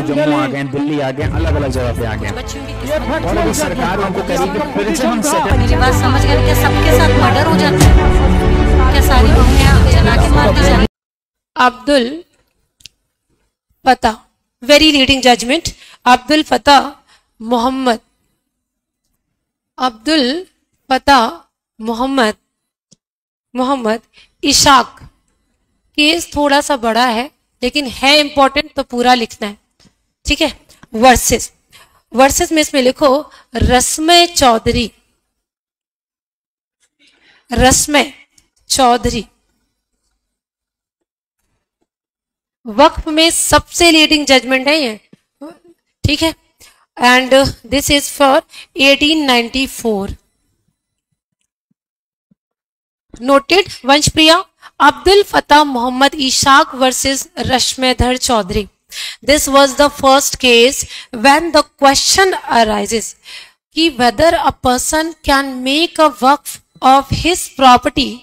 जम्मू आ गए, दिल्ली आ गए, अलग अलग जगह पे आ गए, और अभी सरकार उनको कह रही है प्रिजन सेटल। मेरी बात समझ गए? क्या सबके साथ मर्डर हो जाता है? क्या सारी बहुएं जला के मार दी जाती? Abdul Fata, very leading judgment, Abdul Fata Mohammad, Abdul Fata Mohammad Ishaq. Case थोड़ा सा बड़ा है लेकिन है इंपॉर्टेंट, तो पूरा लिखना है, ठीक है। वर्सेस में इसमें लिखो रस्मे चौधरी। वक्फ में सबसे लीडिंग जजमेंट है ये, ठीक है। And this is for 1894। Noted वंशप्रिया, अब्दुल फता मोहम्मद इशाक वर्सेस रश्मेधर Chowdhury. This was the first case when the question arises कि whether a person can make a waqf of his property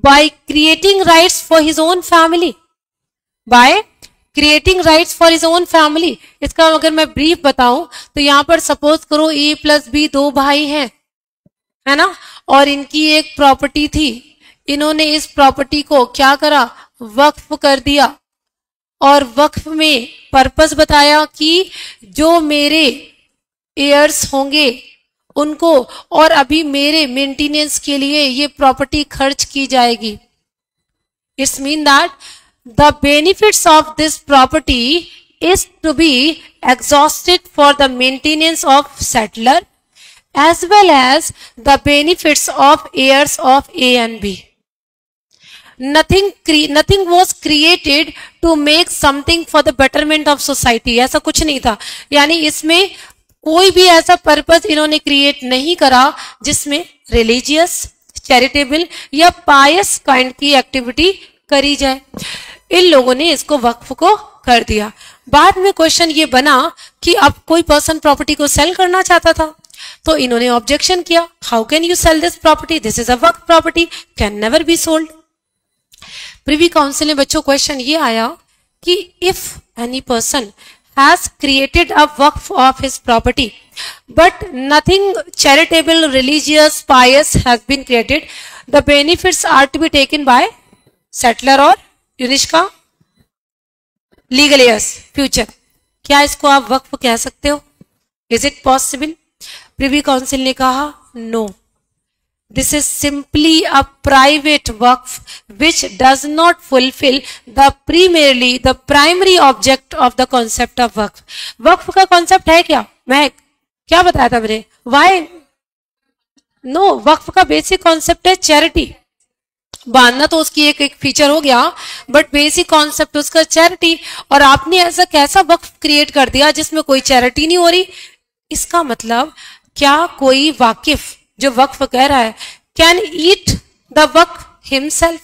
by creating rights for his own family. By creating rights for his own family. इसका अगर मैं brief बताऊं तो यहां पर suppose करो A+B 2 भाई हैं, है ना, और इनकी एक प्रॉपर्टी थी. इन्होंने इस प्रॉपर्टी को क्या करा, वक्फ कर दिया, और वक्फ में पर्पस बताया कि जो मेरे एयर्स होंगे उनको और अभी मेरे मेंटेनेंस के लिए ये प्रॉपर्टी खर्च की जाएगी. It's mean that the benefits of this property is to be exhausted for the maintenance of settlor as well as the benefits of heirs of A and B. Nothing was created to make something for the betterment of society. ऐसा कुछ नहीं था, यानी इसमें कोई भी ऐसा purpose इन्होंने क्रिएट नहीं करा जिसमें रिलीजियस, चैरिटेबल या पायस काइंड की एक्टिविटी करी जाए. इन लोगों ने इसको वक्फ को कर दिया. बाद में क्वेश्चन ये बना कि अब कोई पर्सन प्रॉपर्टी को सेल करना चाहता था, तो इन्होंने ऑब्जेक्शन किया. How can you sell this property, this is a waqf property, can never be sold. Privy council में बच्चों क्वेश्चन ये आया कि if any person has created a waqf of his property but nothing charitable, religious, pious has been created, the benefits are to be taken by settlor और यूनिश्का legal years future. क्या इसको आप वक्फ कह सकते हो? Is it possible? Privy council ने कहा no, this is simply a private waqf which does not fulfil the primary object of the concept of waqf. वक्फ का कॉन्सेप्ट है क्या, मैं क्या बताया था मैंने, वाई नो, वक्फ का बेसिक कॉन्सेप्ट है चैरिटी. बांधना तो उसकी एक फीचर हो गया, बट बेसिक कॉन्सेप्ट उसका चैरिटी. और आपने ऐसा कैसा वक्फ क्रिएट कर दिया जिसमें कोई चैरिटी नहीं हो रही. इसका मतलब क्या कोई वाकिफ जो वक्फ कह रहा है can eat the waqf himself,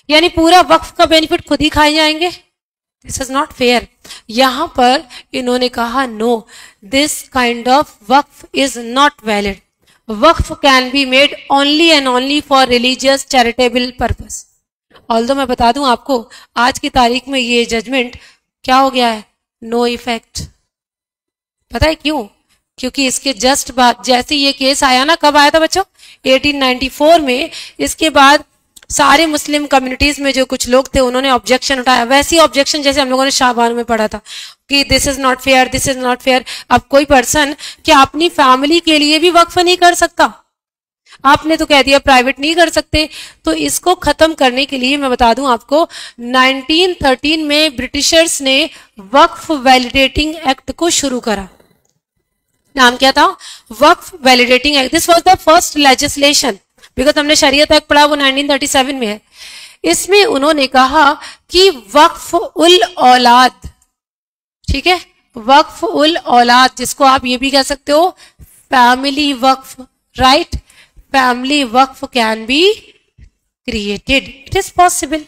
यानी पूरा वक्फ का बेनिफिट खुद ही खाए जाएंगे? This is not fair. यहां पर इन्होंने कहा no, this kind of waqf is not valid. Waqf can be made only and only for religious charitable purpose. Although मैं बता दूं आपको, आज की तारीख में ये जजमेंट क्या हो गया है, नो इफेक्ट. पता है क्यों? क्योंकि इसके जस्ट बाद जैसे ये केस आया ना, कब आया था बच्चों, 1894 में. इसके बाद सारे मुस्लिम कम्युनिटीज में जो कुछ लोग थे उन्होंने ऑब्जेक्शन उठाया, वैसी ऑब्जेक्शन जैसे हम लोगों ने शाहबान में पढ़ा था कि this is not fair, this is not fair. अब कोई पर्सन क्या अपनी फैमिली के लिए भी वक्फ नहीं कर सकता? आपने तो कह दिया प्राइवेट नहीं कर सकते. तो इसको खत्म करने के लिए मैं बता दूं आपको, 1913 में ब्रिटिशर्स ने वक्फ वैलिडेटिंग एक्ट को शुरू करा. नाम क्या था, Waqf validating act. This was the first legislation, because हमने शरीयत एक्ट पढ़ा, वो 1937 में है. इसमें उन्होंने कहा कि वक्फ उल औलाद, ठीक है, वक्फ उल औलाद, जिसको आप ये भी कह सकते हो family Waqf, right, family Waqf can be created. It is possible,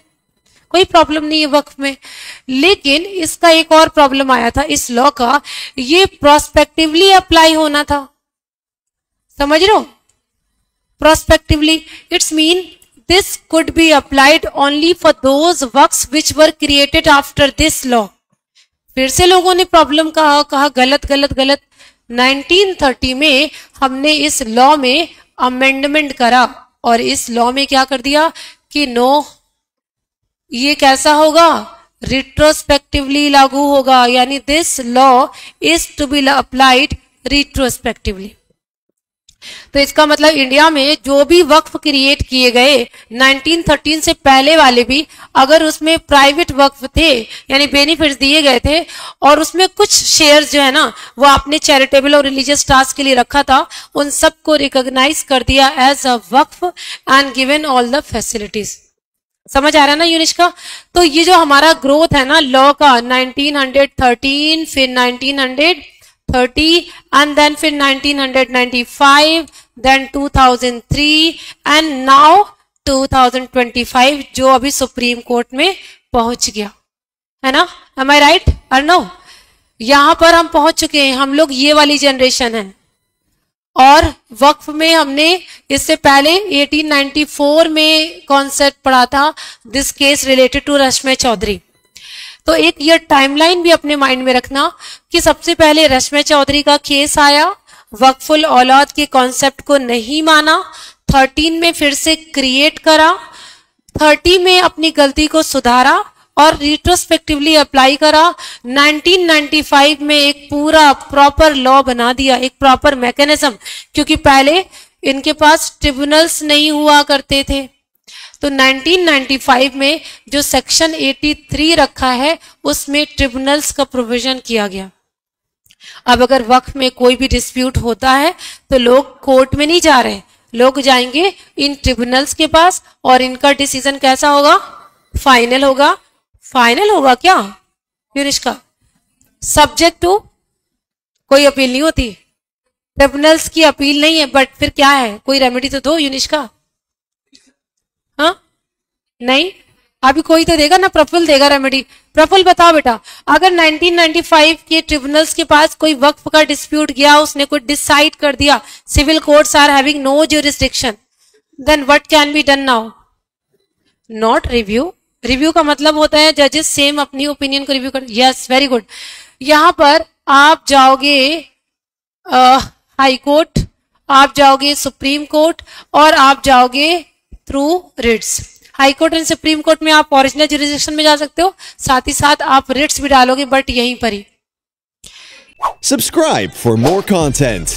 कोई प्रॉब्लम नहीं है वक्फ में. लेकिन इसका एक और प्रॉब्लम आया था इस लॉ का, ये प्रोस्पेक्टिवली अप्लाई होना था. समझ रहे हो, prospectively it's mean this could be applied only for those waqfs which were created after this law. फिर से लोगों ने प्रॉब्लम कहा गलत गलत गलत। 1930 में हमने इस लॉ में अमेंडमेंट करा और इस लॉ में क्या कर दिया कि नो, ये कैसा होगा, रिट्रोस्पेक्टिवली लागू होगा, यानी this law is to be applied retrospectively. तो इसका मतलब इंडिया में जो भी वक्फ क्रिएट किए गए 1913 से पहले वाले भी, अगर उसमें प्राइवेट वक्फ थे यानी बेनिफिट्स दिए गए थे और उसमें कुछ शेयर्स जो है ना वो आपने चैरिटेबल और रिलीजियस टास्क के लिए रखा था, उन सबको रिकॉग्नाइज कर दिया as a waqf and given all the facilities. समझ आ रहा है ना यूनिष्का? तो ये जो हमारा ग्रोथ है ना लॉ का 1913, फिर 1930 एंड देन फिर 1995, देन 2003 एंड नाउ 2025 जो अभी सुप्रीम कोर्ट में पहुंच गया है ना। एम आई राइट और नो? यहां पर हम पहुंच चुके हैं, हम लोग ये वाली जनरेशन है। और वक्फ में हमने इससे पहले 1894 में कॉन्सेप्ट पढ़ा था, दिस केस रिलेटेड टू रश्मि चौधरी। तो एक ये टाइमलाइन भी अपने माइंड में रखना कि सबसे पहले रश्मि चौधरी का केस आया, वक्फुल औलाद के कॉन्सेप्ट को नहीं माना, 13 में फिर से क्रिएट करा, 30 में अपनी गलती को सुधारा और रिट्रोस्पेक्टिवली अप्लाई करा, 1995 में एक पूरा प्रॉपर लॉ बना दिया, एक प्रॉपर मैकेनिज्म, क्योंकि पहले इनके पास ट्रिब्यूनल्स नहीं हुआ करते थे। तो 1995 में जो सेक्शन 83 रखा है उसमें ट्रिब्यूनल्स का प्रोविजन किया गया। अब अगर वक्फ में कोई भी डिस्प्यूट होता है तो लोग कोर्ट में नहीं जा रहे, लोग जाएंगे इन ट्रिब्यूनल्स के पास और इनका डिसीजन कैसा होगा, फाइनल होगा। फाइनल होगा क्या यूनिष्का? सब्जेक्ट टू कोई अपील नहीं होती, ट्रिब्यूनल्स की अपील नहीं है, बट फिर क्या है, कोई रेमेडी तो दो यूनिष्का। हाँ नहीं, अभी कोई तो देगा ना, प्रफुल्ल देगा रेमेडी। प्रफुल्ल बताओ बेटा, अगर 1995 के ट्रिब्यूनल्स के पास कोई वक्फ का डिस्प्यूट गया, उसने कुछ डिसाइड कर दिया, civil courts are having no jurisdiction, then what can be done now? Not review. Review का मतलब होता है जजेस सेम अपनी ओपिनियन को रिव्यू कर। Yes, very good. यहां पर आप जाओगे हाई कोर्ट, आप जाओगे सुप्रीम कोर्ट और आप जाओगे through writs. High court and supreme court में आप ओरिजिनल ज्यूरिसडिक्शन में जा सकते हो, साथ ही साथ आप रिट्स भी डालोगे, बट यहीं पर ही। Subscribe for more content.